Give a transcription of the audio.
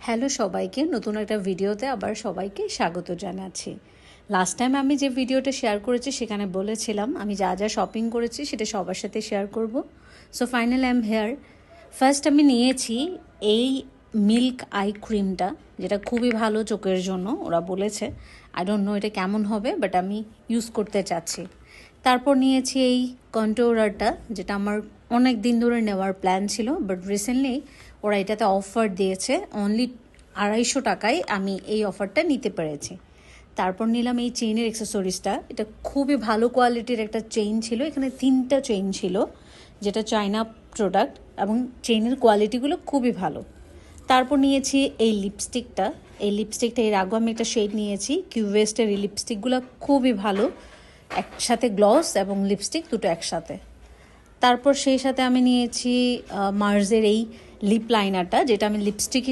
Hello সবাইকে, নতুন একটা ভিডিওতে আবার সবাইকে স্বাগত জানাচ্ছি। লাস্ট টাইম আমি যে ভিডিওটা শেয়ার করেছি সেখানে বলেছিলাম আমি যা যা শপিং করেছি সেটা সবার সাথে শেয়ার করব। So final I am here. First আমি নিয়েছি এই মিল্ক আই ক্রিমটা, যেটা খুবই ভালো চোখের জন্য ওরা বলেছে। আই ডোন্ট নো এটা কেমন হবে, বাট আমি ইউজ করতে চাচ্ছি। তারপর নিয়েছি এই কন্ট্রোলারটা, যেটা আমার অনেক দিন ধরে নেওয়ার প্ল্যান ছিল, বাট রিসেন্টলি ওরা এটাতে অফার দিয়েছে। অনলি 250 টাকায় আমি এই অফারটা নিতে পেরেছি। তারপর নিলাম এই চেইনের অ্যাক্সেসরিজটা। এটা খুবই ভালো কোয়ালিটির একটা চেইন ছিল। এখানে 3টা চেইন ছিল, যেটা চায়না প্রোডাক্ট, এবং চেইনের কোয়ালিটিগুলো খুবই ভালো। তারপর নিয়েছি এই লিপস্টিকটা। এই লিপস্টিকটা এর আগেও আমি একটা শেড নিয়েছি। কিউওয়েস্টের এই লিপস্টিকগুলো খুবই ভালো, একসাথে গ্লস এবং লিপস্টিক দুটো একসাথে। তারপর সেই সাথে আমি নিয়েছি মার্জের এই লিপ লাইনারটা, যেটা আমি লিপস্টিক